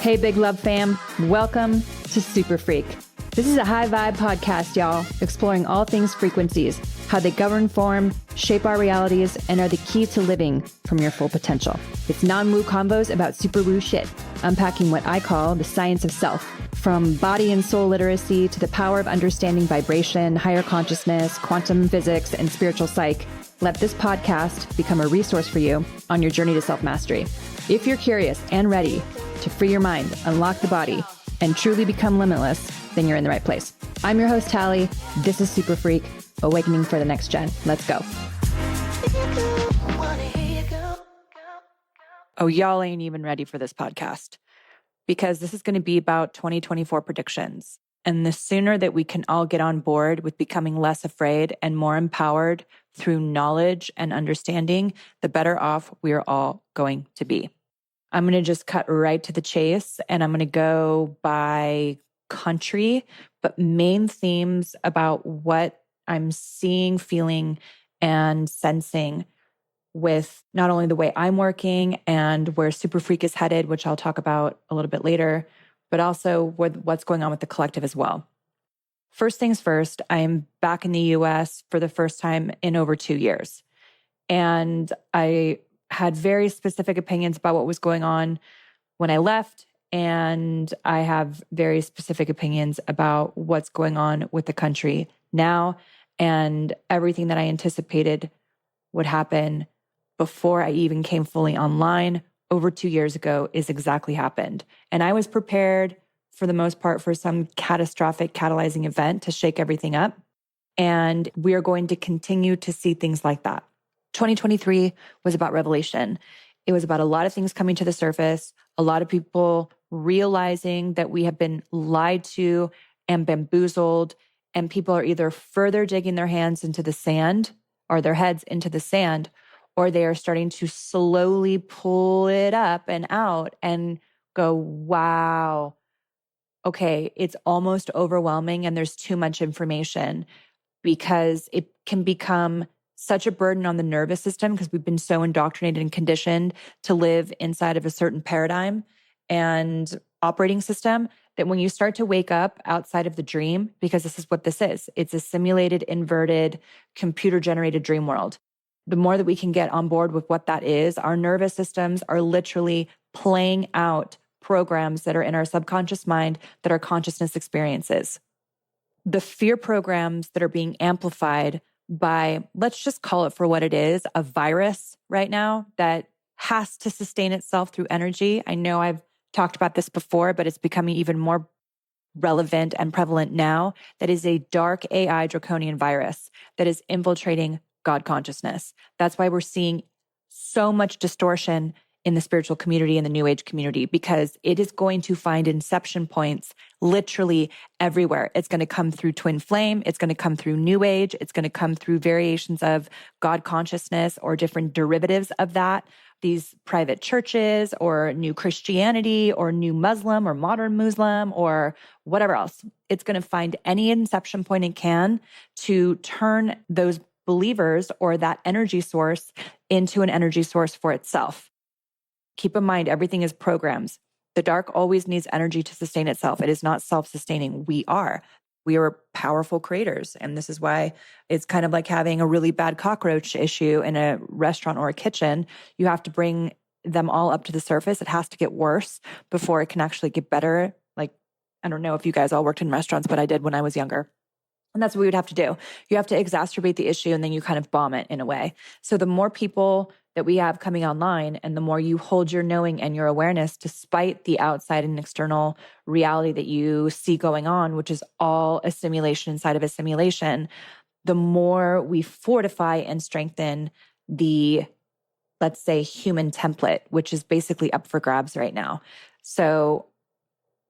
Hey, Big Love fam. Welcome to Super Freak. This is a high vibe podcast, y'all, exploring all things frequencies, how they govern form, shape our realities, and are the key to living from your full potential. It's non-woo combos about super woo shit, unpacking what I call the science of self, from body and soul literacy to the power of understanding vibration, higher consciousness, quantum physics, and spiritual psych. Let this podcast become a resource for you on your journey to self-mastery. If you're curious and ready to free your mind, unlock the body, and truly become limitless, then you're in the right place. I'm your host, Talie. This is Super Freak, Awakening for the Next Gen. Let's go. Oh, y'all ain't even ready for this podcast because this is going to be about 2024 predictions. And the sooner that we can all get on board with becoming less afraid and more empowered through knowledge and understanding, the better off we are all going to be. I'm going to just cut right to the chase and I'm going to go by country, but main themes about what I'm seeing, feeling, and sensing with not only the way I'm working and where Super Freak is headed, which I'll talk about a little bit later, but also with what's going on with the collective as well. First things first, I'm back in the US for the first time in over 2 years. And I had very specific opinions about what was going on when I left. And I have very specific opinions about what's going on with the country now. And everything that I anticipated would happen before I even came fully online over 2 years ago is exactly happened. And I was prepared for the most part for some catastrophic catalyzing event to shake everything up. And we are going to continue to see things like that. 2023 was about revelation. It was about a lot of things coming to the surface, a lot of people realizing that we have been lied to and bamboozled, and people are either further digging their hands into the sand or their heads into the sand, or they are starting to slowly pull it up and out and go, wow, okay, it's almost overwhelming and there's too much information, because it can become such a burden on the nervous system because we've been so indoctrinated and conditioned to live inside of a certain paradigm and operating system that when you start to wake up outside of the dream, because this is what this is, it's a simulated, inverted, computer-generated dream world. The more that we can get on board with what that is, our nervous systems are literally playing out programs that are in our subconscious mind that are consciousness experiences. The fear programs that are being amplified by, let's just call it for what it is, a virus right now that has to sustain itself through energy. I know I've talked about this before, but it's becoming even more relevant and prevalent now. That is a dark AI draconian virus that is infiltrating God consciousness. That's why we're seeing so much distortion in the spiritual community and the New Age community, because it is going to find inception points literally everywhere. It's going to come through twin flame. It's going to come through New Age. It's going to come through variations of God consciousness or different derivatives of that. These private churches or new Christianity or new Muslim or modern Muslim or whatever else. It's going to find any inception point it can to turn those believers or that energy source into an energy source for itself. Keep in mind, everything is programs. The dark always needs energy to sustain itself. It is not self-sustaining. We are powerful creators. And this is why it's kind of like having a really bad cockroach issue in a restaurant or a kitchen. You have to bring them all up to the surface. It has to get worse before it can actually get better. Like, I don't know if you guys all worked in restaurants, but I did when I was younger. And that's what we would have to do. You have to exacerbate the issue and then you kind of bomb it in a way. So the more people that we have coming online and the more you hold your knowing and your awareness despite the outside and external reality that you see going on, which is all a simulation inside of a simulation, the more we fortify and strengthen the, let's say, human template, which is basically up for grabs right now. So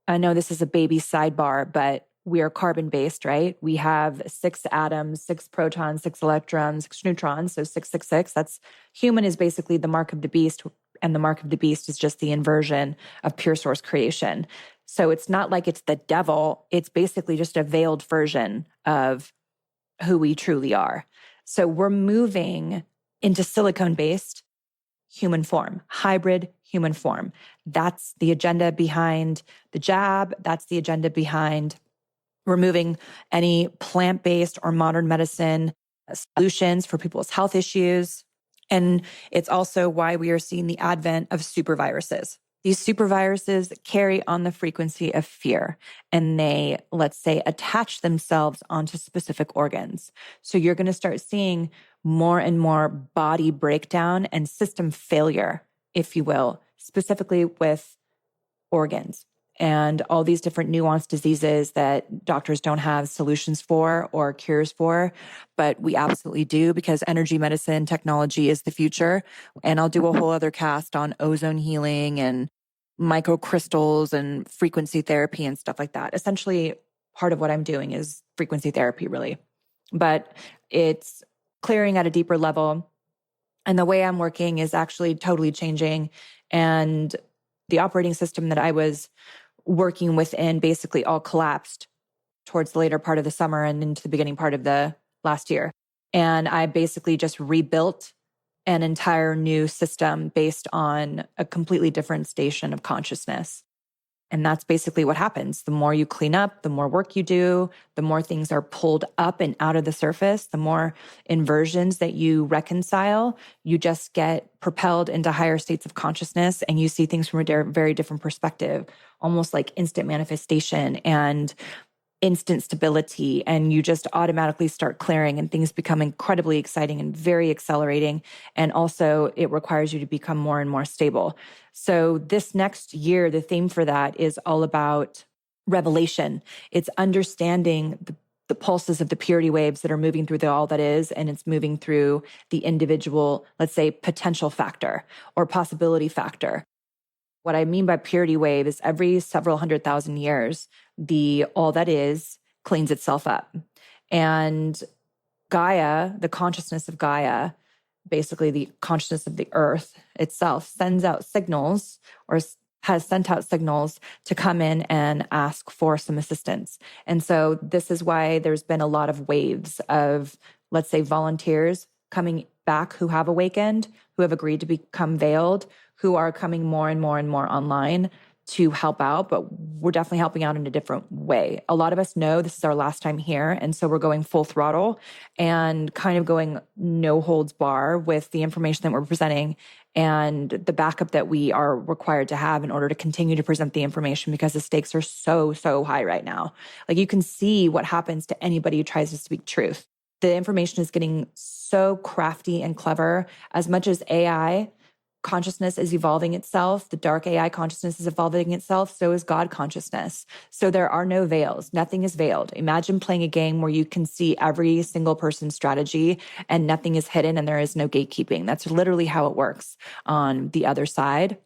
I know this is a baby sidebar, but we are carbon-based, right? We have 6 atoms, 6 protons, 6 electrons, 6 neutrons, so 666. That's human is basically the mark of the beast, and the mark of the beast is just the inversion of pure source creation. So it's not like it's the devil. It's basically just a veiled version of who we truly are. So we're moving into silicone-based human form, hybrid human form. That's the agenda behind the jab. That's the agenda behind removing any plant-based or modern medicine solutions for people's health issues. And it's also why we are seeing the advent of superviruses. These superviruses carry on the frequency of fear, and they, let's say, attach themselves onto specific organs. So you're going to start seeing more and more body breakdown and system failure, if you will, specifically with organs and all these different nuanced diseases that doctors don't have solutions for or cures for, but we absolutely do, because energy medicine technology is the future. And I'll do a whole other cast on ozone healing and microcrystals and frequency therapy and stuff like that. Essentially, part of what I'm doing is frequency therapy, really. But it's clearing at a deeper level. And the way I'm working is actually totally changing. And the operating system that I was working within basically all collapsed towards the later part of the summer and into the beginning part of the last year. And I basically just rebuilt an entire new system based on a completely different station of consciousness. And that's basically what happens. The more you clean up, the more work you do, the more things are pulled up and out of the surface, the more inversions that you reconcile, you just get propelled into higher states of consciousness and you see things from a very different perspective, almost like instant manifestation and instant stability, and you just automatically start clearing and things become incredibly exciting and very accelerating. And also it requires you to become more and more stable. So this next year, the theme for that is all about revelation. It's understanding the pulses of the purity waves that are moving through the all that is, and it's moving through the individual, let's say, potential factor or possibility factor. What I mean by purity wave is every several 100,000 years, the all that is cleans itself up. And Gaia, the consciousness of Gaia, basically the consciousness of the earth itself, sends out signals or has sent out signals to come in and ask for some assistance. And so this is why there's been a lot of waves of, let's say, volunteers coming back who have awakened, who have agreed to become veiled, who are coming more and more and more online to help out, but we're definitely helping out in a different way. A lot of us know this is our last time here, and so we're going full throttle and kind of going no holds bar with the information that we're presenting and the backup that we are required to have in order to continue to present the information, because the stakes are so high right now. Like, you can see what happens to anybody who tries to speak truth. The information is getting so crafty and clever. As much as AI consciousness is evolving itself, the dark AI consciousness is evolving itself, so is God consciousness. So there are no veils. Nothing is veiled. Imagine playing a game where you can see every single person's strategy and nothing is hidden and there is no gatekeeping. That's literally how it works on the other side.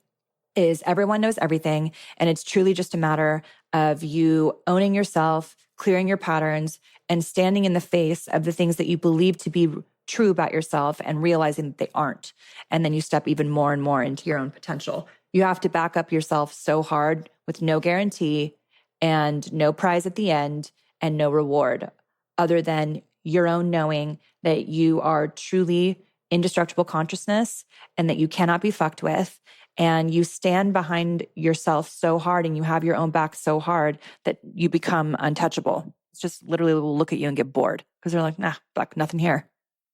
Is everyone knows everything, and it's truly just a matter of you owning yourself, clearing your patterns, and standing in the face of the things that you believe to be true about yourself and realizing that they aren't. And then you step even more and more into your own potential. You have to back up yourself so hard with no guarantee and no prize at the end and no reward other than your own knowing that you are truly indestructible consciousness and that you cannot be fucked with. And you stand behind yourself so hard and you have your own back so hard that you become untouchable. It's just literally will look at you and get bored because they're like, nah, fuck, nothing here.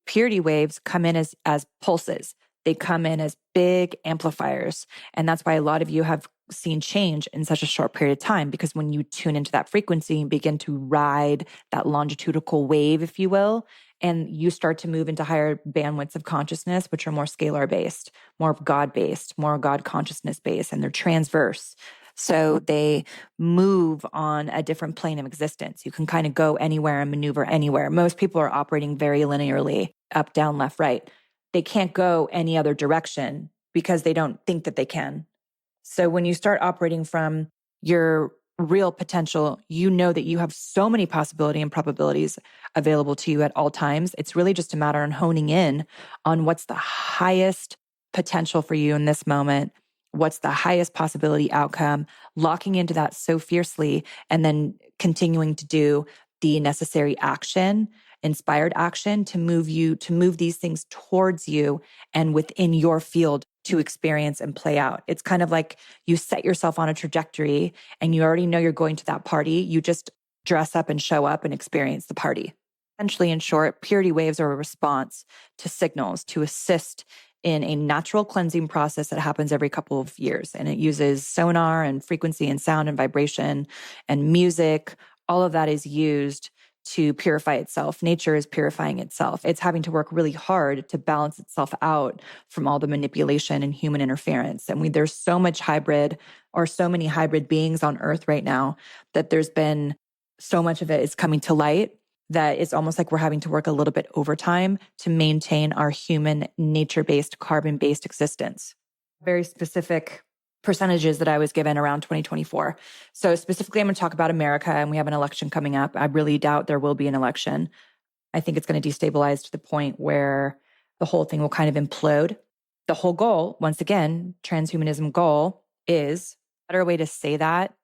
Purity waves come in as pulses. They come in as big amplifiers. And that's why a lot of you have seen change in such a short period of time, because when you tune into that frequency and begin to ride that longitudinal wave, if you will, and you start to move into higher bandwidths of consciousness, which are more scalar based, more God based, more God consciousness based, and they're transverse. So they move on a different plane of existence. You can kind of go anywhere and maneuver anywhere. Most people are operating very linearly, up, down, left, right. They can't go any other direction because they don't think that they can. So when you start operating from your real potential, you know that you have so many possibility and probabilities available to you at all times. It's really just a matter of honing in on what's the highest potential for you in this moment. What's the highest possibility outcome, locking into that so fiercely, and then continuing to do the necessary action, inspired action to move these things towards you and within your field to experience and play out. It's kind of like you set yourself on a trajectory and you already know you're going to that party. You just dress up and show up and experience the party. Essentially, in short, purity waves are a response to signals to assist in a natural cleansing process that happens every couple of years. And it uses sonar and frequency and sound and vibration and music. All of that is used to purify itself. Nature is purifying itself. It's having to work really hard to balance itself out from all the manipulation and human interference. And there's so much hybrid or so many hybrid beings on Earth right now that there's been so much of it is coming to light that it's almost like we're having to work a little bit overtime to maintain our human nature-based, carbon-based existence. Very specific percentages that I was given around 2024. So specifically, I'm going to talk about America, and we have an election coming up. I really doubt there will be an election. I think it's going to destabilize to the point where the whole thing will kind of implode. The whole goal, once again, transhumanism goal is, a better way to say that,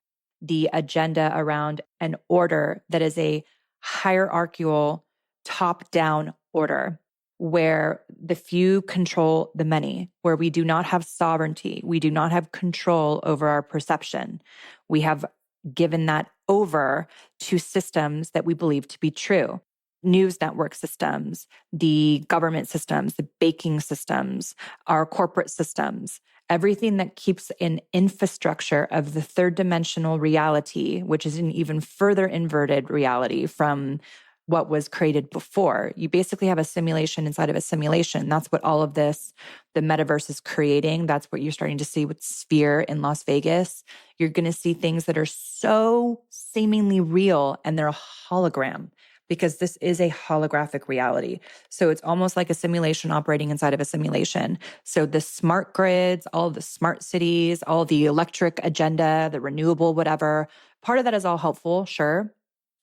the agenda around an order that is a hierarchical, top-down order where the few control the many, where we do not have sovereignty. We do not have control over our perception. We have given that over to systems that we believe to be true. News network systems, the government systems, the banking systems, our corporate systems, everything that keeps an infrastructure of the third dimensional reality, which is an even further inverted reality from what was created before. You basically have a simulation inside of a simulation. That's what all of this, the metaverse is creating. That's what you're starting to see with Sphere in Las Vegas. You're going to see things that are so seemingly real and they're a hologram, because this is a holographic reality. So it's almost like a simulation operating inside of a simulation. So the smart grids, all of the smart cities, all the electric agenda, the renewable, whatever, part of that is all helpful, sure.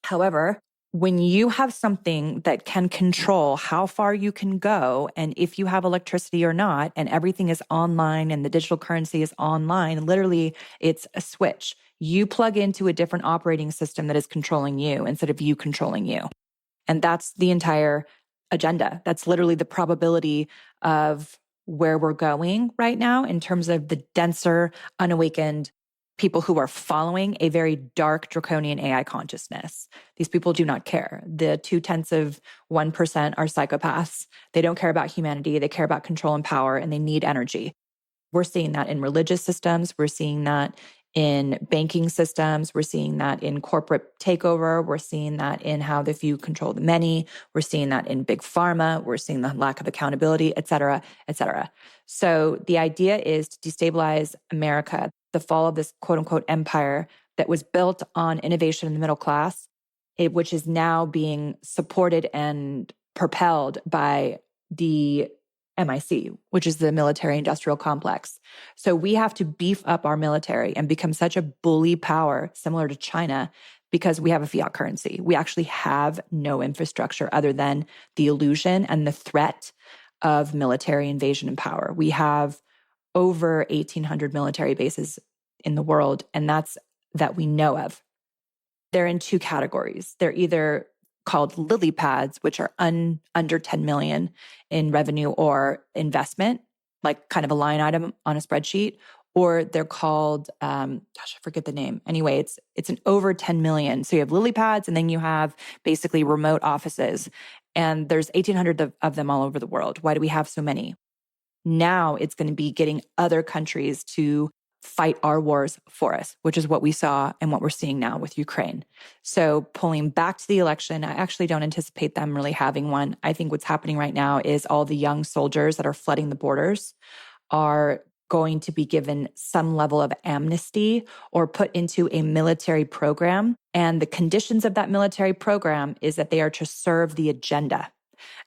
However, when you have something that can control how far you can go and if you have electricity or not, and everything is online and the digital currency is online, literally it's a switch. You plug into a different operating system that is controlling you instead of you controlling you. And that's the entire agenda. That's literally the probability of where we're going right now in terms of the denser, unawakened people who are following a very dark, draconian AI consciousness. These people do not care. The 0.2% are psychopaths. They don't care about humanity. They care about control and power, and they need energy. We're seeing that in religious systems. We're seeing that in banking systems. We're seeing that in corporate takeover. We're seeing that in how the few control the many. We're seeing that in big pharma. We're seeing the lack of accountability, et cetera, et cetera. So the idea is to destabilize America, the fall of this quote unquote empire that was built on innovation in the middle class, which is now being supported and propelled by the MIC, which is the military industrial complex. So we have to beef up our military and become such a bully power similar to China because we have a fiat currency. We actually have no infrastructure other than the illusion and the threat of military invasion and power. We have over 1,800 military bases in the world, and that's that we know of. They're in two categories. They're either called lily pads, which are under 10 million in revenue or investment, like kind of a line item on a spreadsheet, or they're called, I forget the name. Anyway, it's an over 10 million. So you have lily pads, and then you have basically remote offices. And there's 1,800 of them all over the world. Why do we have so many? Now it's going to be getting other countries to fight our wars for us, which is what we saw and what we're seeing now with Ukraine. So pulling back to the election, I actually don't anticipate them really having one. I think what's happening right now is all the young soldiers that are flooding the borders are going to be given some level of amnesty or put into a military program. And the conditions of that military program is that they are to serve the agenda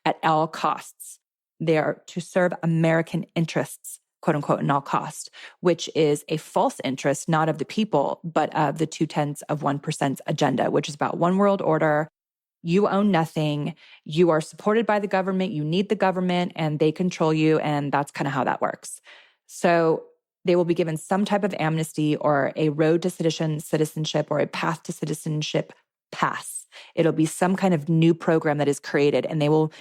at all costs. They are to serve American interests, quote unquote, at all costs, which is a false interest, not of the people, but of the 0.2% agenda, which is about one world order. You own nothing. You are supported by the government. You need the government and they control you. And that's kind of how that works. So they will be given some type of amnesty or a road to citizenship or a path to citizenship pass. It'll be some kind of new program that is created and they will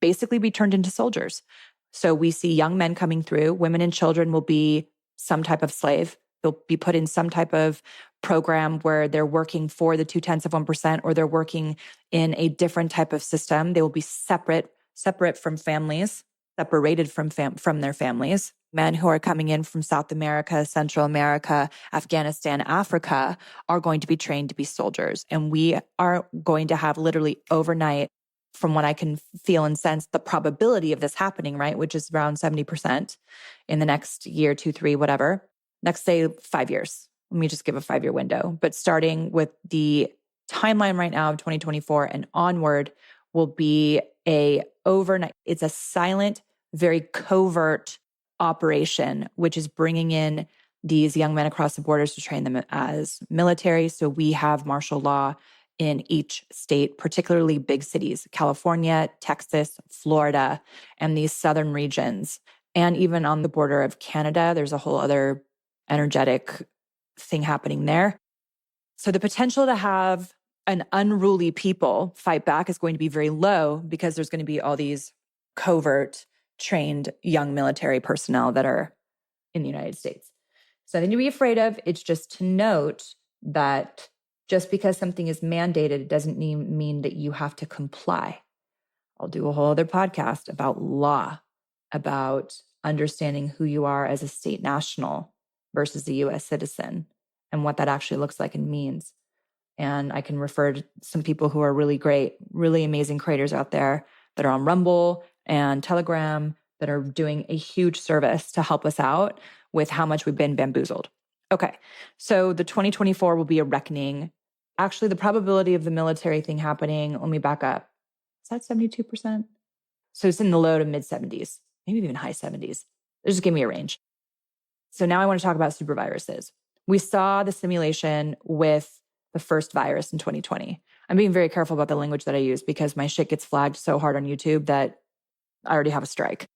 basically be turned into soldiers. So we see young men coming through. Women and children will be some type of slave. They'll be put in some type of program where they're working for the 0.2% or they're working in a different type of system. They will be separate from families, separated from their families. Men who are coming in from South America, Central America, Afghanistan, Africa are going to be trained to be soldiers. And we are going to have literally overnight, from what I can feel and sense, the probability of this happening, right? Which is around 70% in the next year, 2, 3, whatever. Next, say 5 years. Let me just give a 5-year window. But starting with the timeline right now of 2024 and onward will be a overnight. It's a silent, very covert operation, which is bringing in these young men across the borders to train them as military. So we have martial law in each state, particularly big cities, California, Texas, Florida, and these southern regions. And even on the border of Canada, there's a whole other energetic thing happening there. So the potential to have an unruly people fight back is going to be very low because there's going to be all these covert, trained young military personnel that are in the United States. So nothing to be afraid of. It's just to note that just because something is mandated doesn't mean that you have to comply. I'll do a whole other podcast about law, about understanding who you are as a state national versus a US citizen and what that actually looks like and means. And I can refer to some people who are really great, really amazing creators out there that are on Rumble and Telegram that are doing a huge service to help us out with how much we've been bamboozled. Okay, so the 2024 will be a reckoning. Actually, the probability of the military thing happening, let me back up. Is that 72%? So it's in the low to mid 70s, maybe even high 70s. Just give me a range. So now I want to talk about superviruses. We saw the simulation with the first virus in 2020. I'm being very careful about the language that I use because my shit gets flagged so hard on YouTube that I already have a strike.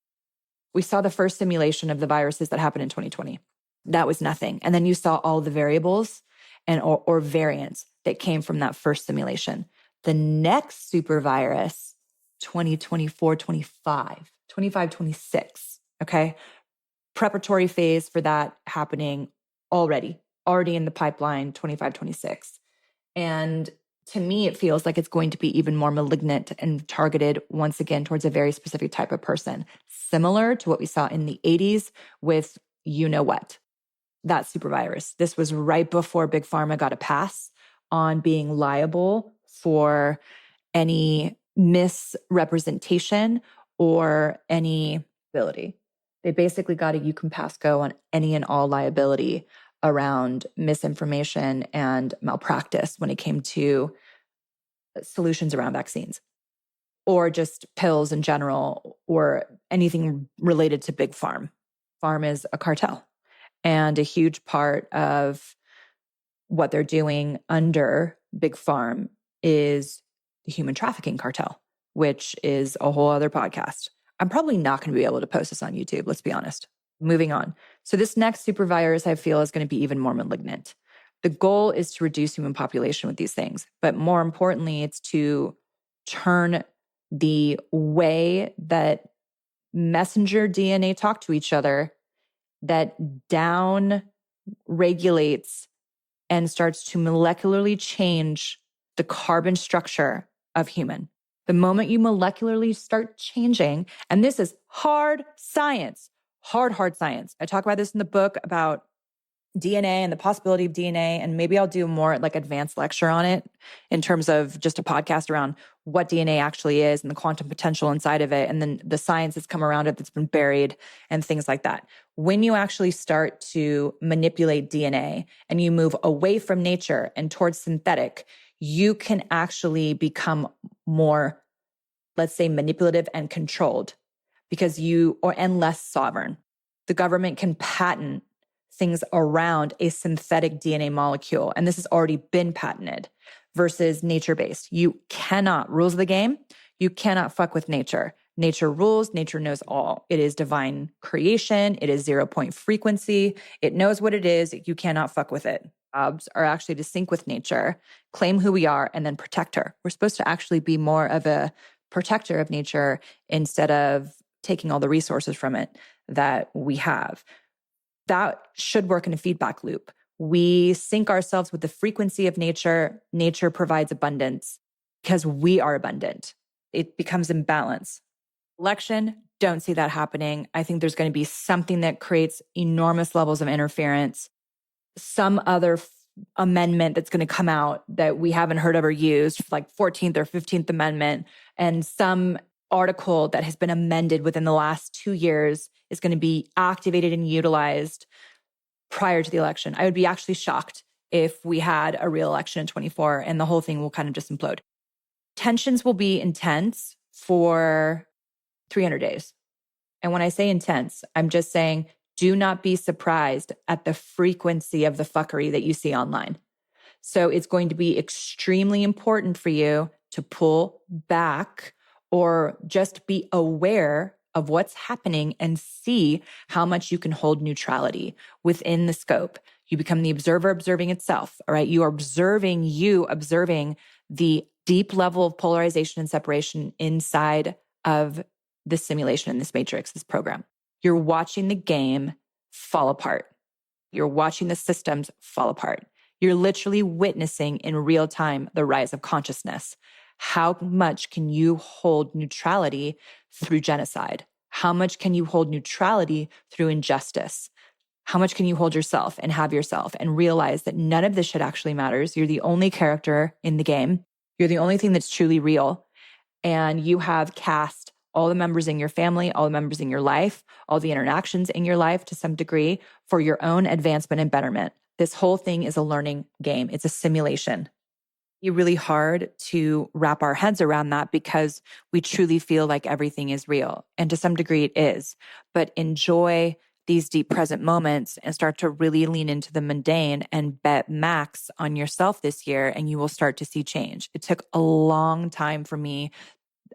We saw the first simulation of the viruses that happened in 2020. That was nothing. And then you saw all the variables and or variants that came from that first simulation. The next super virus, 2024, 25, 26, okay? Preparatory phase for that happening already in the pipeline, 25, 26. And to me, it feels like it's going to be even more malignant and targeted once again towards a very specific type of person, similar to what we saw in the 80s with you know what, that super virus. This was right before Big Pharma got a pass on being liable for any misrepresentation or any ability. They basically got a you can pass go on any and all liability around misinformation and malpractice when it came to solutions around vaccines or just pills in general or anything related to big pharma. Pharma is a cartel, and a huge part of what they're doing under big pharma is the human trafficking cartel, which is a whole other podcast. I'm probably not going to be able to post this on YouTube, let's be honest. Moving on. So this next super virus, I feel, is going to be even more malignant. The goal is to reduce human population with these things. But more importantly, it's to turn the way that messenger DNA talk to each other, that down regulates and starts to molecularly change the carbon structure of human. The moment you molecularly start changing, and this is hard science, hard science. I talk about this in the book about DNA and the possibility of DNA, and maybe I'll do a more like advanced lecture on it in terms of just a podcast around what DNA actually is and the quantum potential inside of it, and then the science that's come around it that's been buried and things like that. When you actually start to manipulate DNA and you move away from nature and towards synthetic, you can actually become more, let's say, manipulative and controlled because and less sovereign. The government can patent things around a synthetic DNA molecule, and this has already been patented versus nature-based. You cannot, rules of the game, you cannot fuck with nature. Nature rules, nature knows all. It is divine creation, it is 0-point frequency, it knows what it is, you cannot fuck with it. Jobs are actually to sync with nature, claim who we are, and then protect her. We're supposed to actually be more of a protector of nature instead of taking all the resources from it that we have. That should work in a feedback loop. We sync ourselves with the frequency of nature. Nature provides abundance because we are abundant. It becomes in balance. Election, don't see that happening. I think there's going to be something that creates enormous levels of interference, some other amendment that's going to come out that we haven't heard of or used, like 14th or 15th Amendment, and some article that has been amended within the last 2 years is going to be activated and utilized prior to the election. I would be actually shocked if we had a real election in 24 and the whole thing will kind of just implode. Tensions will be intense for 300 days. And when I say intense, I'm just saying do not be surprised at the frequency of the fuckery that you see online. So it's going to be extremely important for you to pull back or just be aware of what's happening and see how much you can hold neutrality within the scope. You become the observer observing itself, all right? You are observing the deep level of polarization and separation inside of this simulation in this matrix, this program. You're watching the game fall apart. You're watching the systems fall apart. You're literally witnessing in real time the rise of consciousness. How much can you hold neutrality through genocide? How much can you hold neutrality through injustice? How much can you hold yourself and have yourself and realize that none of this shit actually matters? You're the only character in the game. You're the only thing that's truly real. And you have cast all the members in your family, all the members in your life, all the interactions in your life to some degree for your own advancement and betterment. This whole thing is a learning game. It's a simulation. It's really hard to wrap our heads around that because we truly feel like everything is real. And to some degree it is. But enjoy these deep present moments and start to really lean into the mundane and bet max on yourself this year, and you will start to see change. It took a long time for me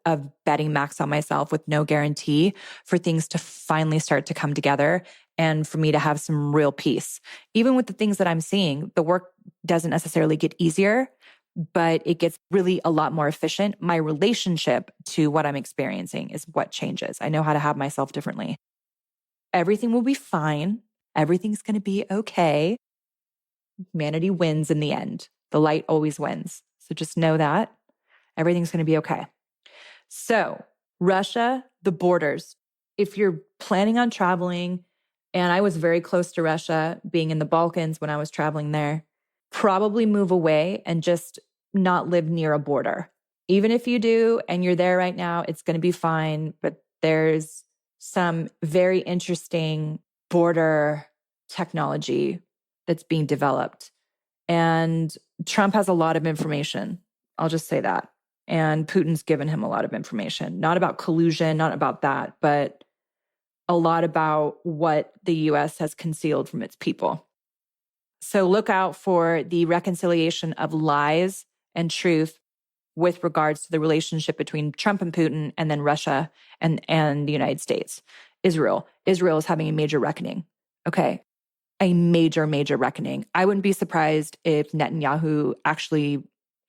of betting max on myself with no guarantee for things to finally start to come together and for me to have some real peace. Even with the things that I'm seeing, the work doesn't necessarily get easier, but it gets really a lot more efficient. My relationship to what I'm experiencing is what changes. I know how to have myself differently. Everything will be fine. Everything's going to be okay. Humanity wins in the end. The light always wins. So just know that everything's going to be okay. So Russia, the borders, if you're planning on traveling, and I was very close to Russia, being in the Balkans when I was traveling there, probably move away and just not live near a border. Even if you do and you're there right now, it's going to be fine. But there's some very interesting border technology that's being developed. And Trump has a lot of information. I'll just say that. And Putin's given him a lot of information, not about collusion, not about that, but a lot about what the US has concealed from its people. So look out for the reconciliation of lies and truth with regards to the relationship between Trump and Putin, and then Russia and the United States. Israel is having a major reckoning. Okay. A major, major reckoning. I wouldn't be surprised if Netanyahu actually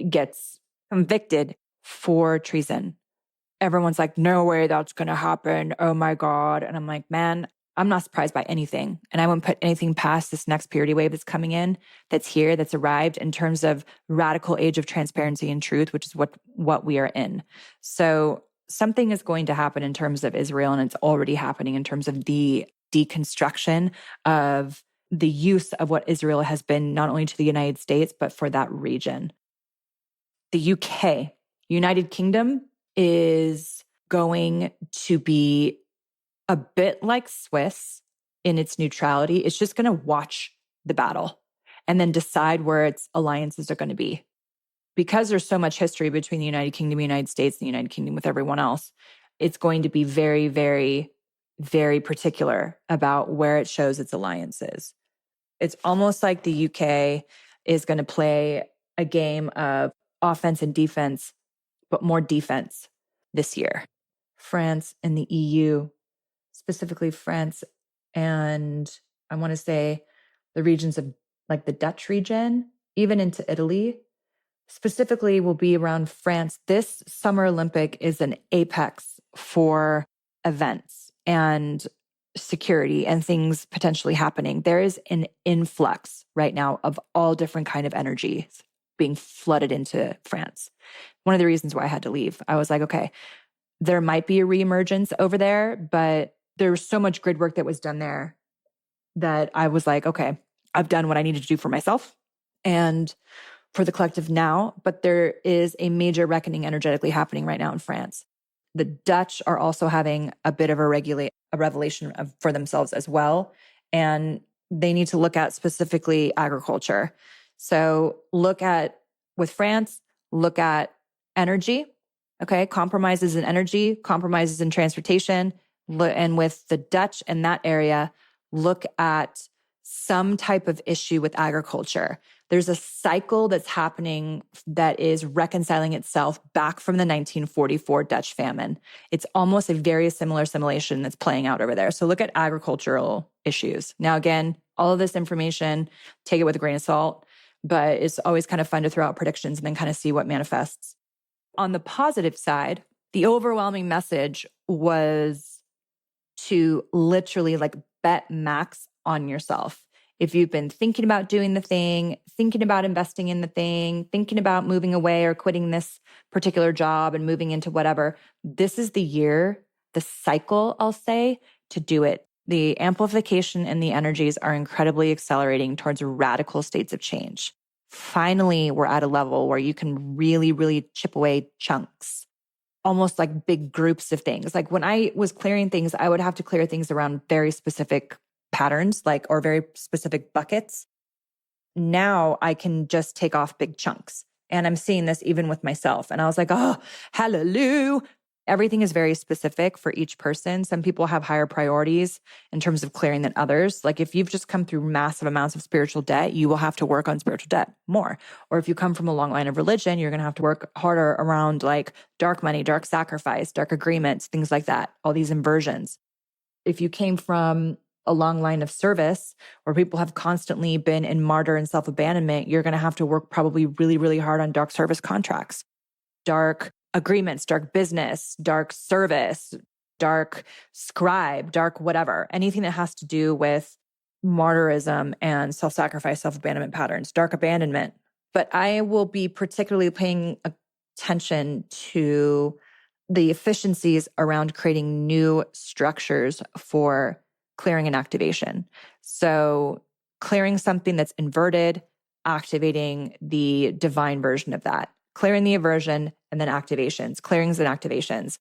gets convicted for treason. Everyone's like, no way that's going to happen. Oh my God. And I'm like, man, I'm not surprised by anything. And I wouldn't put anything past this next purity wave that's coming in, that's here, that's arrived in terms of radical age of transparency and truth, which is what we are in. So something is going to happen in terms of Israel, and it's already happening in terms of the deconstruction of the use of what Israel has been, not only to the United States, but for that region. The UK, United Kingdom, is going to be a bit like Swiss in its neutrality. It's just going to watch the battle and then decide where its alliances are going to be. Because there's so much history between the United Kingdom, the United States, and the United Kingdom with everyone else, it's going to be very, very, very particular about where it shows its alliances. It's almost like the UK is going to play a game of offense and defense, but more defense this year. France and the EU, specifically France and I want to say the regions of like the Dutch region, even into Italy, specifically will be around France. This Summer Olympic is an apex for events and security and things potentially happening. There is an influx right now of all different kind of energies being flooded into France. One of the reasons why I had to leave, I was like, okay, there might be a reemergence over there, but there was so much grid work that was done there that I was like, okay, I've done what I needed to do for myself and for the collective now, but there is a major reckoning energetically happening right now in France. The Dutch are also having a bit of a revelation for themselves as well. And they need to look at specifically agriculture. So with France, look at energy, okay? Compromises in energy, compromises in transportation. And with the Dutch in that area, look at some type of issue with agriculture. There's a cycle that's happening that is reconciling itself back from the 1944 Dutch famine. It's almost a very similar simulation that's playing out over there. So look at agricultural issues. Now, again, all of this information, take it with a grain of salt, but it's always kind of fun to throw out predictions and then kind of see what manifests. On the positive side, the overwhelming message was to literally bet max on yourself. If you've been thinking about doing the thing, thinking about investing in the thing, thinking about moving away or quitting this particular job and moving into whatever, this is the year, the cycle, I'll say, to do it. The amplification and the energies are incredibly accelerating towards radical states of change. Finally, we're at a level where you can really, really chip away chunks, almost like big groups of things. Like when I was clearing things, I would have to clear things around very specific patterns, or very specific buckets. Now I can just take off big chunks. And I'm seeing this even with myself. And I was like, oh, hallelujah. Everything is very specific for each person. Some people have higher priorities in terms of clearing than others. Like if you've just come through massive amounts of spiritual debt, you will have to work on spiritual debt more. Or if you come from a long line of religion, you're going to have to work harder around dark money, dark sacrifice, dark agreements, things like that, all these inversions. If you came from a long line of service where people have constantly been in martyr and self-abandonment, you're going to have to work probably really, really hard on dark service contracts, dark agreements, dark business, dark service, dark scribe, dark whatever, anything that has to do with martyrism and self-sacrifice, self-abandonment patterns, dark abandonment. But I will be particularly paying attention to the efficiencies around creating new structures for clearing and activation. So clearing something that's inverted, activating the divine version of that, clearing the aversion, and then activations, clearings and activations.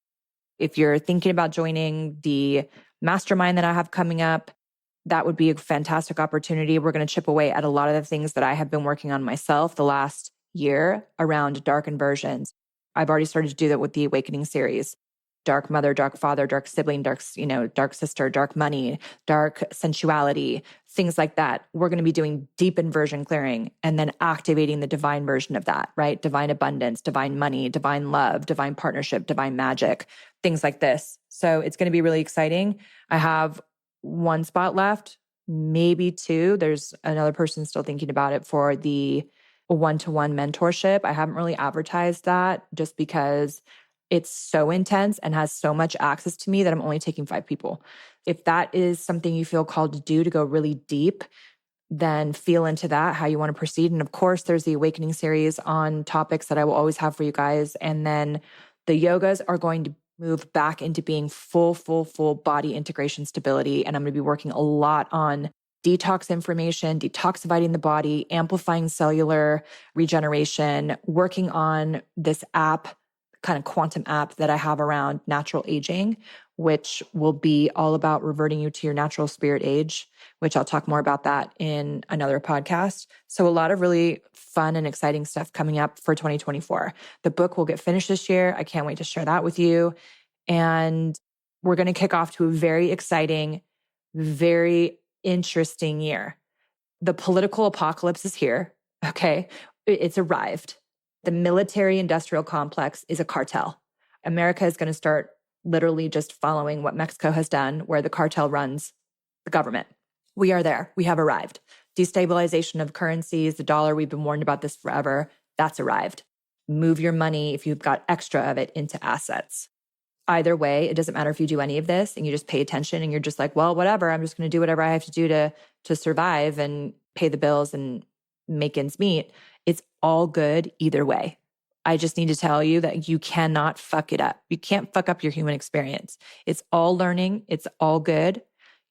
If you're thinking about joining the mastermind that I have coming up, that would be a fantastic opportunity. We're going to chip away at a lot of the things that I have been working on myself the last year around dark inversions. I've already started to do that with the Awakening series. Dark mother, dark father, dark sibling, dark sister, dark money, dark sensuality, things like that. We're going to be doing deep inversion clearing and then activating the divine version of that, right? Divine abundance, divine money, divine love, divine partnership, divine magic, things like this. So it's going to be really exciting. I have one spot left, maybe two. There's another person still thinking about it for the one-to-one mentorship. I haven't really advertised that just because it's so intense and has so much access to me that I'm only taking 5 people. If that is something you feel called to do, to go really deep, then feel into that, how you want to proceed. And of course, there's the Awakening series on topics that I will always have for you guys. And then the yogas are going to move back into being full body integration stability. And I'm going to be working a lot on detox information, detoxifying the body, amplifying cellular regeneration, working on this app, kind of quantum app that I have around natural aging, which will be all about reverting you to your natural spirit age, which I'll talk more about that in another podcast. So a lot of really fun and exciting stuff coming up for 2024. The book will get finished this year. I can't wait to share that with you. And we're going to kick off to a very exciting, very interesting year. The political apocalypse is here. Okay. It's arrived. The military-industrial complex is a cartel. America is going to start literally just following what Mexico has done, where the cartel runs the government. We are there. We have arrived. Destabilization of currencies, the dollar, we've been warned about this forever. That's arrived. Move your money, if you've got extra of it, into assets. either way, it doesn't matter if you do any of this and you just pay attention and you're just like, well, whatever, I'm just going to do whatever I have to do to survive and pay the bills and make ends meet. It's all good either way. I just need to tell you that you cannot fuck it up. You can't fuck up your human experience. It's all learning. It's all good.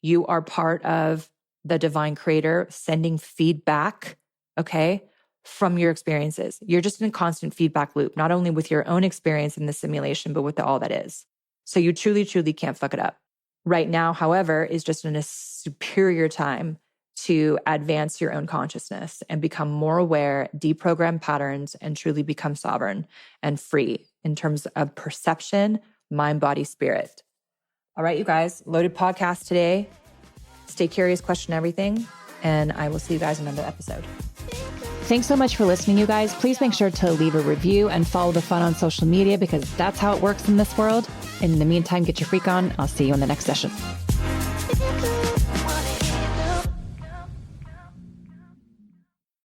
You are part of the divine creator sending feedback, okay, from your experiences. You're just in a constant feedback loop, not only with your own experience in the simulation, but with all that is. So you truly, truly can't fuck it up. Right now, however, is just in a superior time to advance your own consciousness and become more aware, deprogram patterns, and truly become sovereign and free in terms of perception, mind, body, spirit. All right, you guys, loaded podcast today. Stay curious, question everything, and I will see you guys in another episode. Thanks so much for listening, you guys. Please make sure to leave a review and follow the fun on social media because that's how it works in this world. In the meantime, get your freak on. I'll see you in the next session.